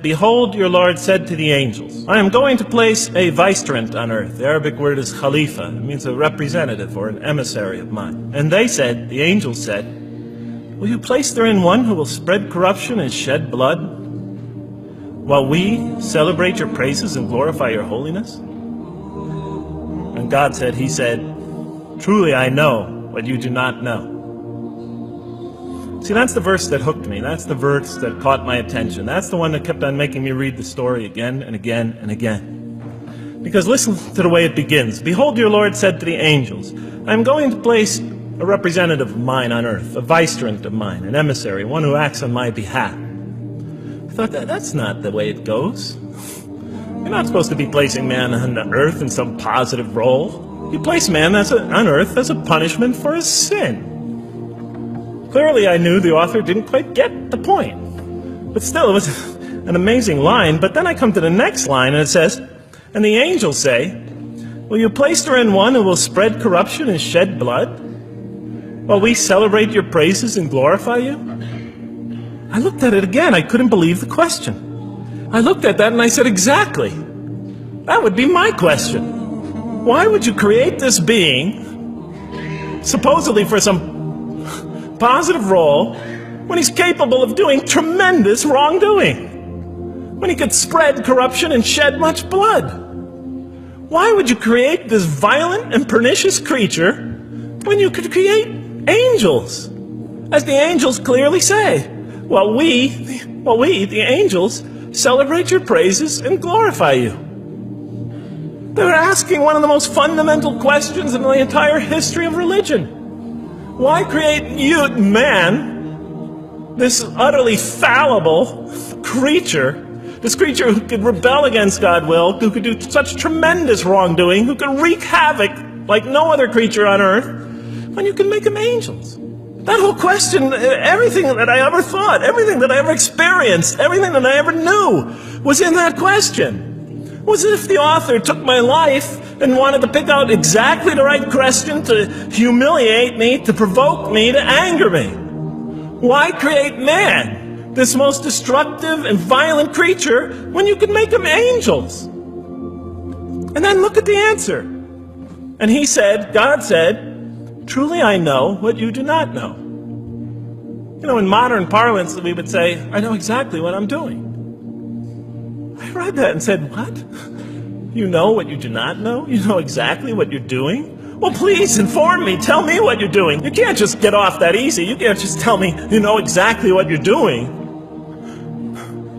"Behold, your Lord said to the angels, I am going to place a vicegerent on earth." The Arabic word is khalifa. It means a representative or an emissary of mine. "And they said," the angels said, "Will you place therein one who will spread corruption and shed blood, while we celebrate your praises and glorify your holiness?" And God said, He said, "Truly I know what you do not know." See, that's the verse that hooked me. That's the verse that caught my attention. That's the one that kept on making me read the story again and again and again. Because listen to the way it begins. "Behold, your Lord said to the angels, I am going to place a representative of mine on earth, a vicegerent of mine, an emissary, one who acts on my behalf." I thought, that's not the way it goes. You're not supposed to be placing man on earth in some positive role. You place man on earth as a punishment for his sin. Clearly, I knew the author didn't quite get the point. But still, it was an amazing line. But then I come to the next line, and it says, "And the angels say, will you place therein one who will spread corruption and shed blood, while we celebrate your praises and glorify you?" I looked at it again. I couldn't believe the question. I looked at that and I said, exactly. That would be my question. Why would you create this being, supposedly for some positive role, when he's capable of doing tremendous wrongdoing? When he could spread corruption and shed much blood? Why would you create this violent and pernicious creature when you could create angels? As the angels clearly say, Well, we, the angels, celebrate your praises and glorify you. They're asking one of the most fundamental questions in the entire history of religion. Why create you, man, this utterly fallible creature, this creature who could rebel against God's will, who could do such tremendous wrongdoing, who could wreak havoc like no other creature on earth, when you can make them angels? That whole question, everything that I ever thought, everything that I ever experienced, everything that I ever knew was in that question. It was as if the author took my life and wanted to pick out exactly the right question to humiliate me, to provoke me, to anger me. Why create man, this most destructive and violent creature, when you could make them angels? And then look at the answer. And he said, God said, "Truly I know what you do not know." You know, in modern parlance, we would say, "I know exactly what I'm doing." I read that and said, what? You know what you do not know? You know exactly what you're doing? Well, please inform me. Tell me what you're doing. You can't just get off that easy. You can't just tell me you know exactly what you're doing.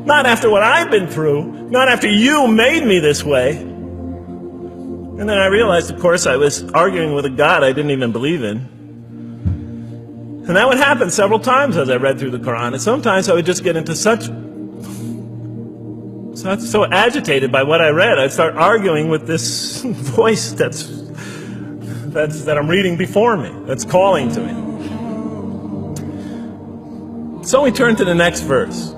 Not after what I've been through. Not after you made me this way. And then I realized, of course, I was arguing with a God I didn't even believe in. And that would happen several times as I read through the Quran. And sometimes I would just get into so agitated by what I read, I'd start arguing with this voice that I'm reading before me, that's calling to me. So we turn to the next verse.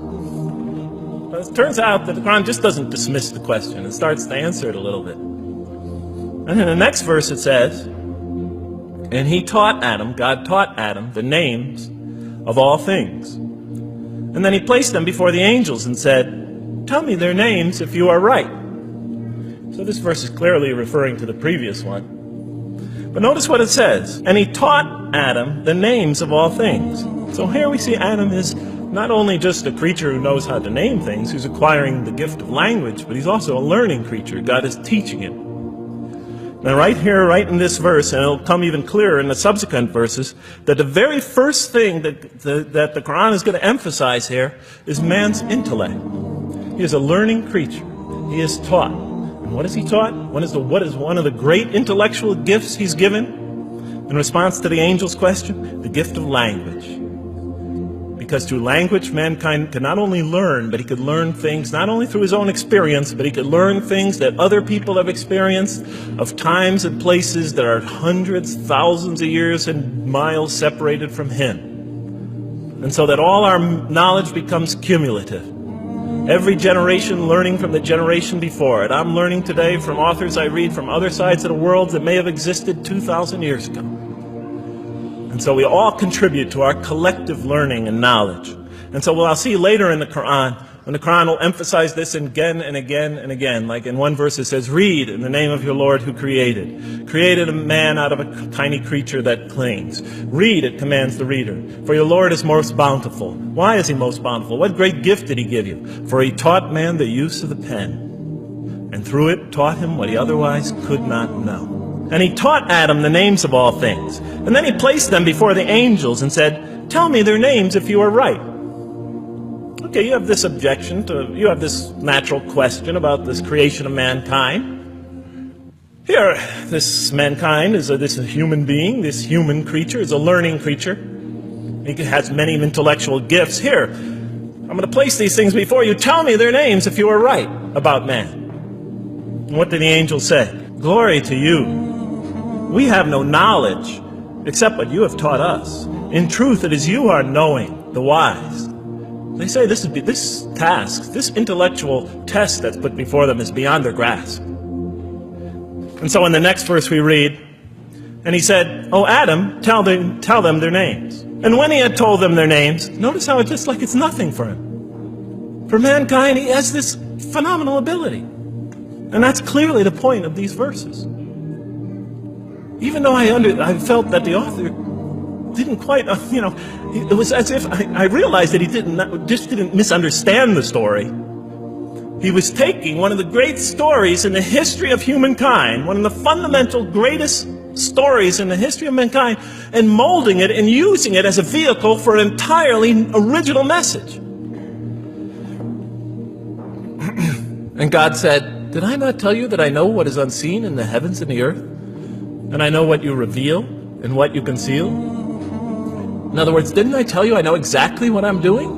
It turns out that the Quran just doesn't dismiss the question. It starts to answer it a little bit. And in the next verse it says, "And he taught Adam," God taught Adam, "the names of all things. And then he placed them before the angels and said, tell me their names if you are right." So this verse is clearly referring to the previous one. But notice what it says. "And he taught Adam the names of all things." So here we see Adam is not only just a creature who knows how to name things, who's acquiring the gift of language, but he's also a learning creature. God is teaching him. Now right here, right in this verse, and it'll come even clearer in the subsequent verses, that the very first thing that the Quran is going to emphasize here is man's intellect. He is a learning creature. He is taught. And what is he taught? What is one of the great intellectual gifts he's given in response to the angel's question? The gift of language. Because through language, mankind can not only learn, but he could learn things not only through his own experience, but he could learn things that other people have experienced of times and places that are hundreds, thousands of years and miles separated from him. And so that all our knowledge becomes cumulative. Every generation learning from the generation before it. I'm learning today from authors I read from other sides of the world that may have existed 2,000 years ago. And so we all contribute to our collective learning and knowledge. And so what I'll see later in the Quran, And the Quran will emphasize this again and again and again. Like in one verse it says, read in the name of your Lord who created a man out of a tiny creature that clings. Read, it commands the reader. For your Lord is most bountiful. Why is he most bountiful? What great gift did he give you? For he taught man the use of the pen, and through it taught him what he otherwise could not know. And he taught Adam the names of all things. And then he placed them before the angels and said, tell me their names if you are right. Okay, you have this objection you have this natural question about this creation of mankind. Here, this mankind is this human being, this human creature is a learning creature. He has many intellectual gifts. Here, I'm going to place these things before you. Tell me their names if you are right about man. And what did the angel say? Glory to you. We have no knowledge except what you have taught us. In truth, it is you who are knowing, the wise. They say this task, this intellectual test that's put before them is beyond their grasp. And so in the next verse we read, and he said, oh Adam, tell them their names. And when he had told them their names, notice how it's just like it's nothing for him. For mankind, he has this phenomenal ability. And that's clearly the point of these verses. Even though I felt that the author didn't quite, it was as if I realized that he didn't misunderstand the story. He was taking one of the great stories in the history of humankind, one of the fundamental greatest stories in the history of mankind, and molding it and using it as a vehicle for an entirely original message. And God said, did I not tell you that I know what is unseen in the heavens and the earth? And I know what you reveal and what you conceal? In other words, didn't I tell you I know exactly what I'm doing?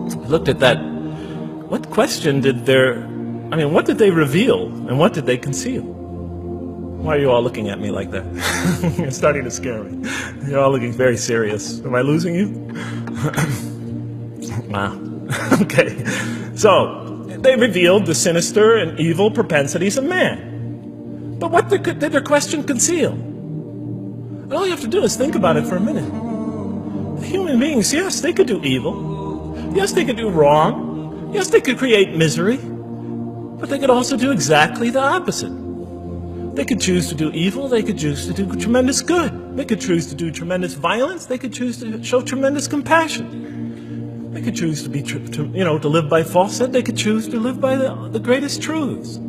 I looked at that. What question what did they reveal and what did they conceal? Why are you all looking at me like that? You're starting to scare me. You're all looking very serious. Am I losing you? Wow. Okay. So, they revealed the sinister and evil propensities of man. But what did their question conceal? And all you have to do is think about it for a minute. Human beings, yes, they could do evil. Yes, they could do wrong. Yes, they could create misery. But they could also do exactly the opposite. They could choose to do evil. They could choose to do tremendous good. They could choose to do tremendous violence. They could choose to show tremendous compassion. They could choose to live by falsehood. They could choose to live by the greatest truths.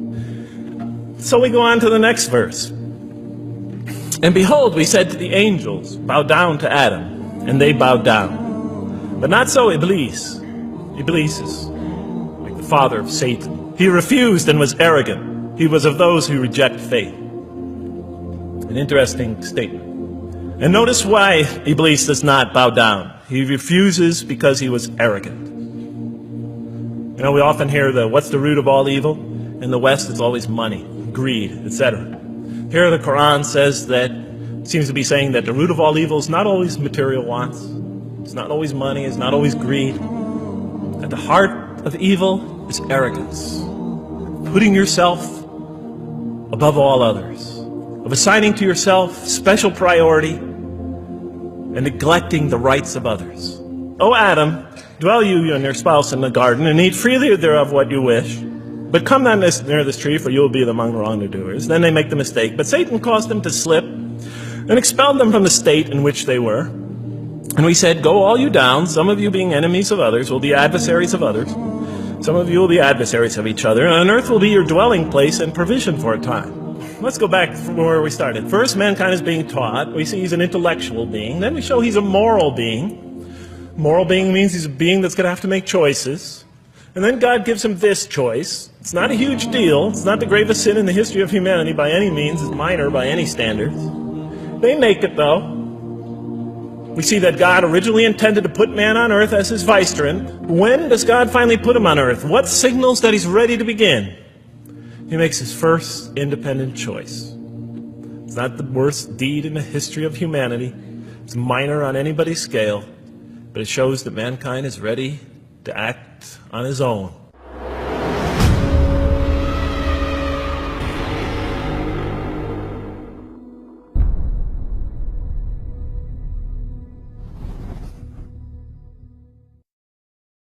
So we go on to the next verse. And behold, we said to the angels, bow down to Adam, and they bowed down. But not so Iblis. Iblis is like the father of Satan. He refused and was arrogant. He was of those who reject faith. An interesting statement. And notice why Iblis does not bow down. He refuses because he was arrogant. You know, we often hear what's the root of all evil? In the West, it's always money, greed, etc. Here the Quran says seems to be saying that the root of all evil is not always material wants. It's not always money, it's not always greed. At the heart of evil is arrogance. Putting yourself above all others. Of assigning to yourself special priority and neglecting the rights of others. O Adam, dwell you and your spouse in the garden and eat freely thereof what you wish. But come not near this tree, for you will be among the wrongdoers. Then they make the mistake. But Satan caused them to slip and expelled them from the state in which they were. And we said, go all you down, some of you being enemies of others, will be adversaries of others. Some of you will be adversaries of each other, and on earth will be your dwelling place and provision for a time. Let's go back from where we started. First, mankind is being taught. We see he's an intellectual being. Then we show he's a moral being. Moral being means he's a being that's going to have to make choices. And then God gives him this choice. It's not a huge deal. It's not the gravest sin in the history of humanity by any means. It's minor by any standards. They make it, though. We see that God originally intended to put man on earth as his vicegerent. When does God finally put him on earth? What signals that he's ready to begin? He makes his first independent choice. It's not the worst deed in the history of humanity. It's minor on anybody's scale. But it shows that mankind is ready to act on his own.